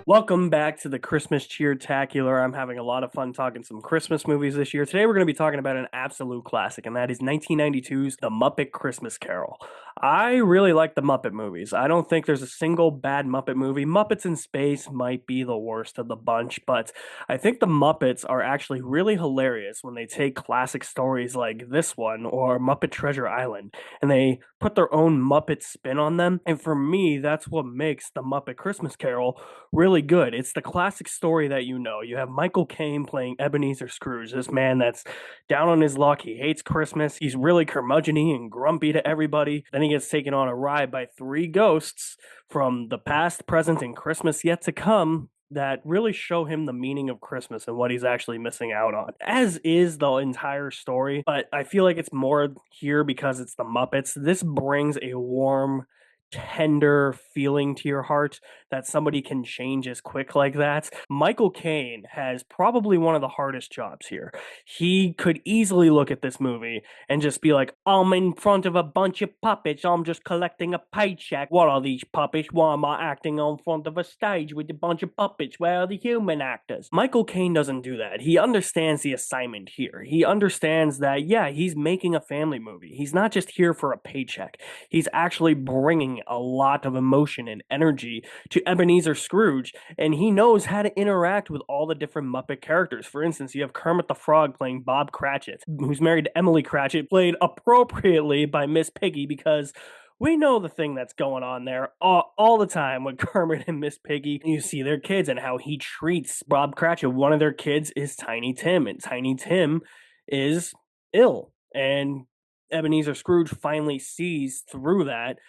Welcome back to the Christmas Cheer-tacular. I'm having a lot of fun talking some Christmas movies this year. Today we're going to be talking about an absolute classic, and that is 1992's The Muppet Christmas Carol. I really like the Muppet movies. I don't think there's a single bad Muppet movie. Muppets in Space might be the worst of the bunch, but I think the Muppets are actually really hilarious when they take classic stories like this one or Muppet Treasure Island and they put their own Muppet spin on them. And for me, that's what makes The Muppet Christmas Carol really good. It's the classic story that you know. You have Michael Caine playing Ebenezer Scrooge, this man that's down on his luck. He hates Christmas. He's really curmudgeony and grumpy to everybody. Then he gets taken on a ride by three ghosts from the past, present, and Christmas yet to come that really show him the meaning of Christmas and what he's actually missing out on, as is the entire story. But I feel like it's more here because it's the Muppets. This brings a warm, tender feeling to your heart that somebody can change as quick like that. Michael Caine has probably one of the hardest jobs here. He could easily look at this movie and just be like, I'm in front of a bunch of puppets. I'm just collecting a paycheck. What are these puppets? Why am I acting on front of a stage with a bunch of puppets? Where are the human actors? Michael Caine doesn't do that. He understands the assignment here. He understands that, yeah, he's making a family movie. He's not just here for a paycheck. He's actually bringing a lot of emotion and energy to Ebenezer Scrooge, and he knows how to interact with all the different Muppet characters. For instance, you have Kermit the Frog playing Bob Cratchit, who's married to Emily Cratchit, played appropriately by Miss Piggy, because we know the thing that's going on there all the time with Kermit and Miss Piggy. You see their kids and how he treats Bob Cratchit. One of their kids is Tiny Tim, and Tiny Tim is ill. And Ebenezer Scrooge finally sees through that,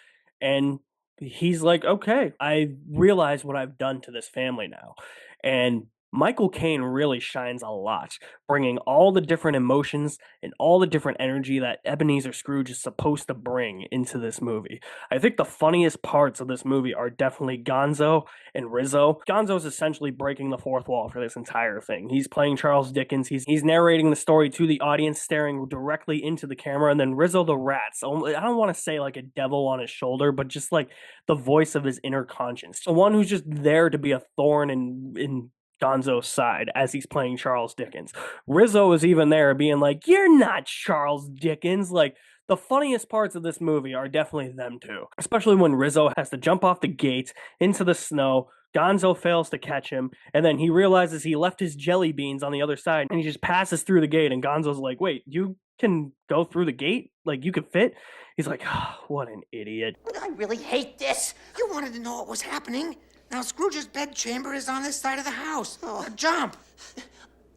and he's like, okay, I realize what I've done to this family now. And Michael Caine really shines a lot, bringing all the different emotions and all the different energy that Ebenezer Scrooge is supposed to bring into this movie. I think the funniest parts of this movie are definitely Gonzo and Rizzo. Gonzo's essentially breaking the fourth wall for this entire thing. He's playing Charles Dickens. He's narrating the story to the audience, staring directly into the camera. And then Rizzo the Rat. So I don't want to say like a devil on his shoulder, but just like the voice of his inner conscience. The one who's just there to be a thorn in Gonzo's side as he's playing Charles Dickens. Rizzo is even there being like, "You're not Charles Dickens." Like, the funniest parts of this movie are definitely them two, especially when Rizzo has to jump off the gate into the snow. Gonzo fails to catch him, and then he realizes he left his jelly beans on the other side, and he just passes through the gate. And Gonzo's like, "Wait, you can go through the gate? Like, you could fit?" He's like, oh, "What an idiot." I really hate this. You wanted to know what was happening. Now Scrooge's bedchamber is on this side of the house. Now jump.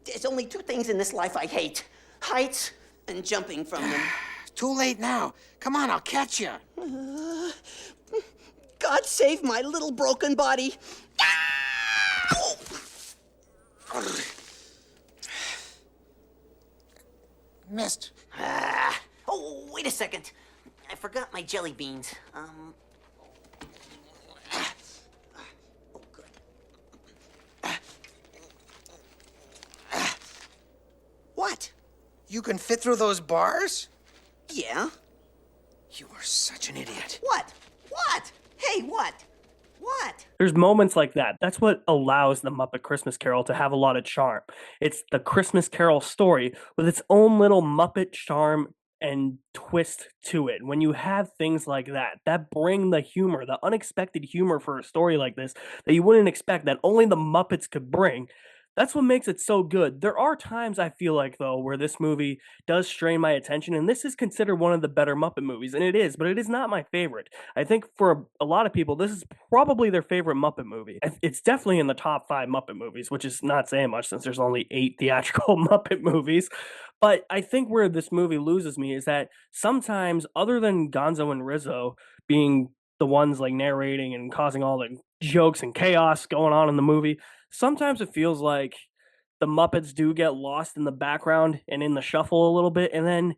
There's only two things in this life I hate. Heights and jumping from them. Too late now. Come on, I'll catch you. God save my little broken body. Missed. Oh, wait a second. I forgot my jelly beans. Oh, good. What? You can fit through those bars? Yeah? You are such an idiot. What? What? Hey, what? What? There's moments like that. That's what allows the Muppet Christmas Carol to have a lot of charm. It's the Christmas Carol story with its own little Muppet charm and twist to it. When you have things like that bring the humor, the unexpected humor for a story like this that you wouldn't expect, that only the Muppets could bring. That's what makes it so good. There are times I feel like, though, where this movie does strain my attention, and this is considered one of the better Muppet movies, and it is, but it is not my favorite. I think for a lot of people, this is probably their favorite Muppet movie. It's definitely in the top 5 Muppet movies, which is not saying much since there's only 8 theatrical Muppet movies. But I think where this movie loses me is that sometimes, other than Gonzo and Rizzo being the ones like narrating and causing all the jokes and chaos going on in the movie, sometimes it feels like the Muppets do get lost in the background and in the shuffle a little bit, and then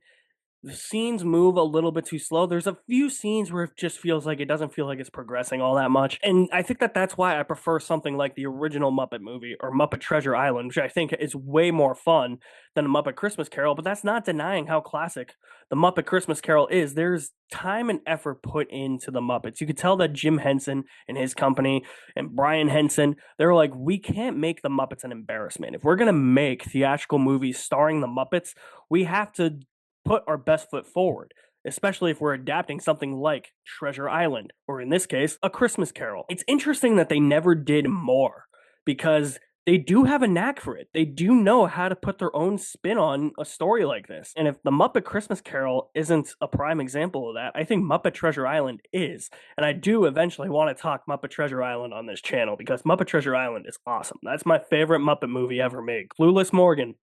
The scenes move a little bit too slow. There's a few scenes where it just feels like it doesn't feel like it's progressing all that much. And I think that that's why I prefer something like the original Muppet movie or Muppet Treasure Island, which I think is way more fun than a Muppet Christmas Carol. But that's not denying how classic the Muppet Christmas Carol is. There's time and effort put into the Muppets. You could tell that Jim Henson and his company and Brian Henson, they were like, we can't make the Muppets an embarrassment. If we're going to make theatrical movies starring the Muppets, we have to put our best foot forward, especially if we're adapting something like Treasure Island, or in this case, A Christmas Carol. It's interesting that they never did more because they do have a knack for it. They do know how to put their own spin on a story like this. And if the Muppet Christmas Carol isn't a prime example of that, I think Muppet Treasure Island is. And I do eventually want to talk Muppet Treasure Island on this channel because Muppet Treasure Island is awesome. That's my favorite Muppet movie ever made. Clueless Morgan.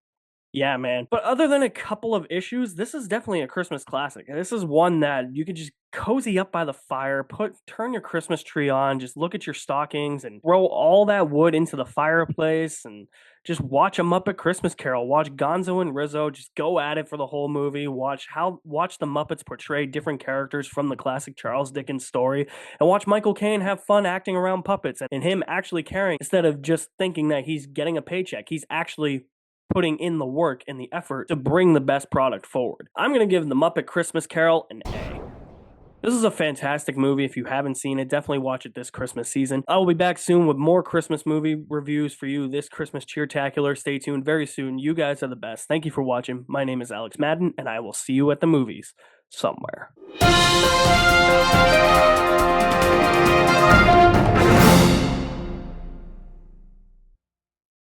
Yeah, man. But other than a couple of issues, this is definitely a Christmas classic. And this is one that you could just cozy up by the fire, turn your Christmas tree on, just look at your stockings and throw all that wood into the fireplace and just watch a Muppet Christmas Carol. Watch Gonzo and Rizzo just go at it for the whole movie. Watch the Muppets portray different characters from the classic Charles Dickens story, and watch Michael Caine have fun acting around puppets and him actually caring instead of just thinking that he's getting a paycheck. He's actually putting in the work and the effort to bring the best product forward. I'm going to give The Muppet Christmas Carol an A. This is a fantastic movie. If you haven't seen it, definitely watch it this Christmas season. I will be back soon with more Christmas movie reviews for you this Christmas Cheertacular. Stay tuned very soon. You guys are the best. Thank you for watching. My name is Alex Madden, and I will see you at the movies somewhere.